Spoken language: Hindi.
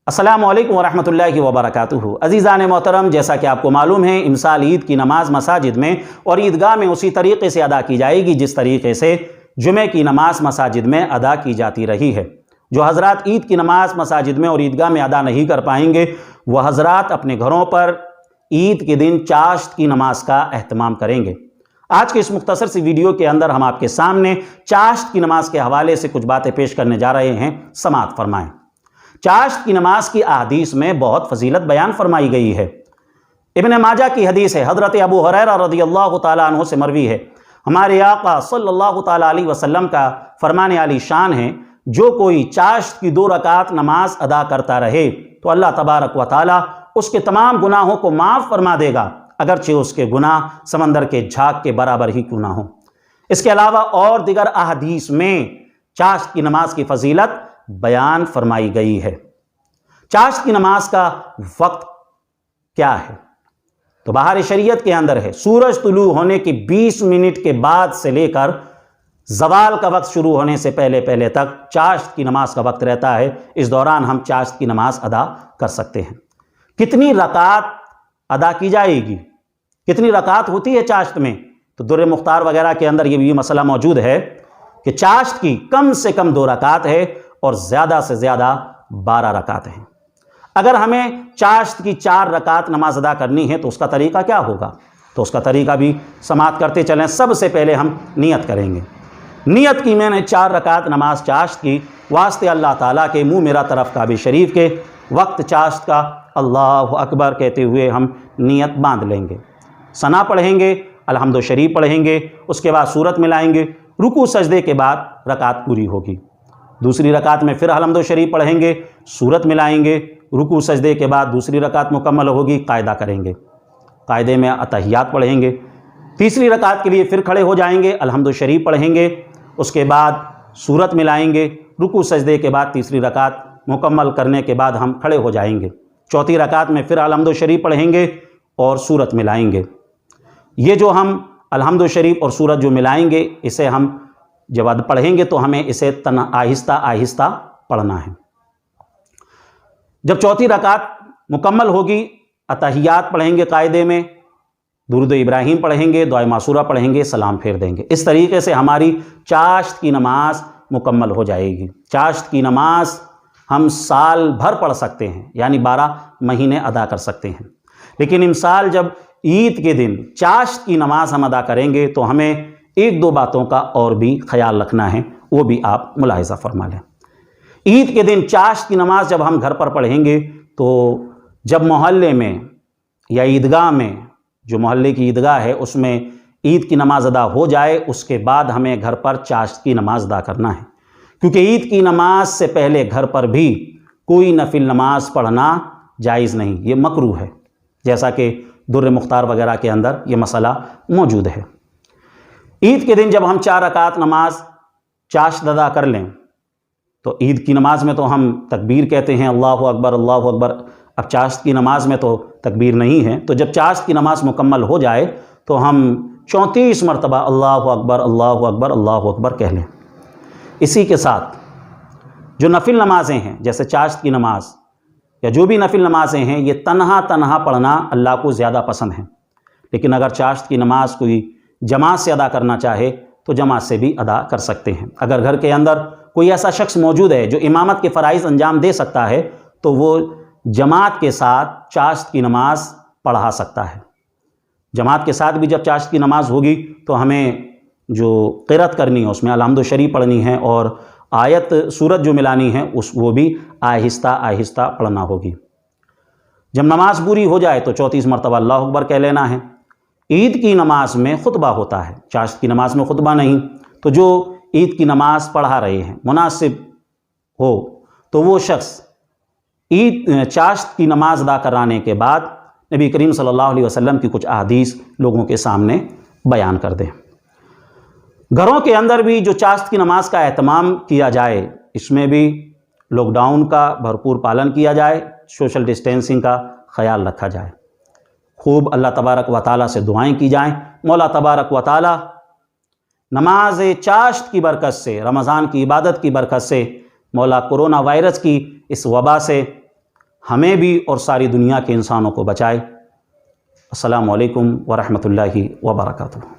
अस्सलामु अलैकुम वरहमतुल्लाहि वबरकातुहू। अज़ीज़ान मोहतरम, जैसा कि आपको मालूम है, इमसाल ईद की नमाज़ मसाजिद में और ईदगाह में उसी तरीक़े से अदा की जाएगी जिस तरीक़े से जुमे की नमाज़ मसाजिद में अदा की जाती रही है। जो हज़रात ईद की नमाज़ मसाजिद में और ईदगाह में अदा नहीं कर पाएंगे, वह हज़रात अपने घरों पर ईद के दिन चाश्त की नमाज का एहतमाम करेंगे। आज के इस मुख्तसर सी वीडियो के अंदर हम आपके सामने चाश्त की नमाज के हवाले से कुछ बातें पेश करने जा रहे हैं। समाअत फरमाएं। चाश्त की नमाज की अहादीस में बहुत फजीलत बयान फरमाई गई है। इब्न माजा की हदीस है, हज़रत अबू हुरैरा रज़ियल्लाहु ताला अन्हु से मरवी है, हमारे आका सल्लल्लाहु ताला अलैहि वसल्लम का फरमाने आली शान है, जो कोई चाश्त की 2 रकात नमाज अदा करता रहे तो अल्लाह तबारक व ताला उसके तमाम गुनाहों को माफ़ फरमा देगा, अगरचे उसके गुनाह समंदर के झाग के बराबर ही क्यों ना हो। इसके अलावा और दिगर अहादीस में चाश्त की नमाज की फजीलत बयान फरमाई गई है। चाश्त की नमाज का वक्त क्या है? तो बाहर शरीयत के अंदर है, सूरज तुलू होने के 20 मिनट के बाद से लेकर ज़वाल का वक्त शुरू होने से पहले पहले तक चाश्त की नमाज का वक्त रहता है। इस दौरान हम चाश्त की नमाज अदा कर सकते हैं। कितनी रकात अदा की जाएगी, कितनी रकात होती है चाश्त में? तो दुर्र मुख्तार वगैरह के अंदर ये भी मसला मौजूद है कि चाश्त की कम से कम 2 रकात है और ज़्यादा से ज़्यादा 12 रकात हैं। अगर हमें चाश्त की 4 रकात नमाज अदा करनी है तो उसका तरीका क्या होगा? तो उसका तरीका भी समाअत करते चलें। सबसे पहले हम नियत करेंगे। नियत की मैंने 4 रकात नमाज चाश्त की वास्ते अल्लाह ताला के मुँह मेरा तरफ काबे शरीफ के वक्त चाश्त का अल्लाहु अकबर कहते हुए हम नियत बांध लेंगे। सना पढ़ेंगे, अलहम्दु शरीफ पढ़ेंगे, उसके बाद सूरत मिलाएंगे, रुकू सजदे के बाद रकात पूरी होगी। दूसरी रकात में फिर अलहम्दु शरीफ पढ़ेंगे, सूरत मिलाएंगे, रुकू सजदे के बाद दूसरी रकात मुकम्मल होगी, कायदा करेंगे, कायदे में अतहियात पढ़ेंगे। तीसरी रकात के लिए फिर खड़े हो जाएंगे, अलहम्दु शरीफ पढ़ेंगे, उसके बाद सूरत मिलाएंगे, रुकू सजदे के बाद तीसरी रकात मुकम्मल करने के बाद हम खड़े हो जाएंगे। चौथी रकात में फिर अलहम्दु शरीफ पढ़ेंगे और सूरत मिलाएंगे। ये जो हम अलहम्दु शरीफ और सूरत जो मिलाएंगे, इसे हम जब पढ़ेंगे तो हमें इसे आहिस्ता आहिस्ता पढ़ना है। जब चौथी रकात मुकम्मल होगी, अतहियात पढ़ेंगे, कायदे में दुरूद इब्राहिम पढ़ेंगे, दुआ मासूरा पढ़ेंगे, सलाम फेर देंगे। इस तरीके से हमारी चाश्त की नमाज मुकम्मल हो जाएगी। चाश्त की नमाज हम साल भर पढ़ सकते हैं, यानी 12 महीने अदा कर सकते हैं। लेकिन इमसाल जब ईद के दिन चाश्त की नमाज हम अदा करेंगे तो हमें 1-2 बातों का और भी ख्याल रखना है, वो भी आप मुलाहिज़ा फरमा लें। ईद के दिन चाश्त की नमाज जब हम घर पर पढ़ेंगे तो जब मोहल्ले में या ईदगाह में, जो मोहल्ले की ईदगाह है उसमें ईद की नमाज अदा हो जाए, उसके बाद हमें घर पर चाश्त की नमाज अदा करना है, क्योंकि ईद की नमाज से पहले घर पर भी कोई नफिल नमाज पढ़ना जायज़ नहीं, ये मकरूह है, जैसा कि दुर्र मुख्तार वगैरह के अंदर ये मसला मौजूद है। ईद के दिन जब हम 4 रकात नमाज चाश्त अदा कर लें तो ईद की नमाज में तो हम तकबीर कहते हैं, अल्लाहु अकबर अल्लाहु अकबर। अब चाश्त की नमाज में तो तकबीर नहीं है, तो जब चाश्त की नमाज मुकम्मल हो जाए तो हम 34 मरतबा अल्लाहु अकबर अल्लाहु अकबर अल्लाहु अकबर कह लें। इसी के साथ जो नफिल नमाजें हैं, जैसे चाश्त की नमाज या जो भी नफिल नमाजें हैं, ये तन्हा तन्हा पढ़ना अल्लाह को ज़्यादा पसंद है। लेकिन अगर चाश्त की नमाज कोई जमात से अदा करना चाहे तो जमात से भी अदा कर सकते हैं। अगर घर के अंदर कोई ऐसा शख्स मौजूद है जो इमामत के फ़राइज़ अंजाम दे सकता है तो वो जमात के साथ चाश्त की नमाज पढ़ा सकता है। जमात के साथ भी जब चाश्त की नमाज होगी तो हमें जो क़िरात करनी है उसमें अलहम्दु शरीफ पढ़नी है और आयत सूरत जो मिलानी है वो भी आहिस्ता आहिस्ता पढ़ना होगी। जब नमाज पूरी हो जाए तो 34 मरतबा अल्लाहु अकबर कह लेना है। ईद की नमाज में खुतबा होता है, चाश्त की नमाज में खुतबा नहीं। तो जो ईद की नमाज पढ़ा रहे हैं, मुनासिब हो तो वो शख्स ईद चाश्त की नमाज अदा कराने के बाद नबी करीम सल्लल्लाहु अलैहि वसल्लम की कुछ अहादीस लोगों के सामने बयान कर दें। घरों के अंदर भी जो चाश्त की नमाज का एहतमाम किया जाए, इसमें भी लॉकडाउन का भरपूर पालन किया जाए, सोशल डिस्टेंसिंग का ख्याल रखा जाए, खूब अल्लाह तबारक व ताला से दुआएं की जाएं। मौला तबारक व ताला नमाज चाश्त की बरकत से, रमज़ान की इबादत की बरकत से, मौला कोरोना वायरस की इस वबा से हमें भी और सारी दुनिया के इंसानों को बचाए। अस्सलामु अलैकुम व रहमतुल्लाहि व बरकातुहू।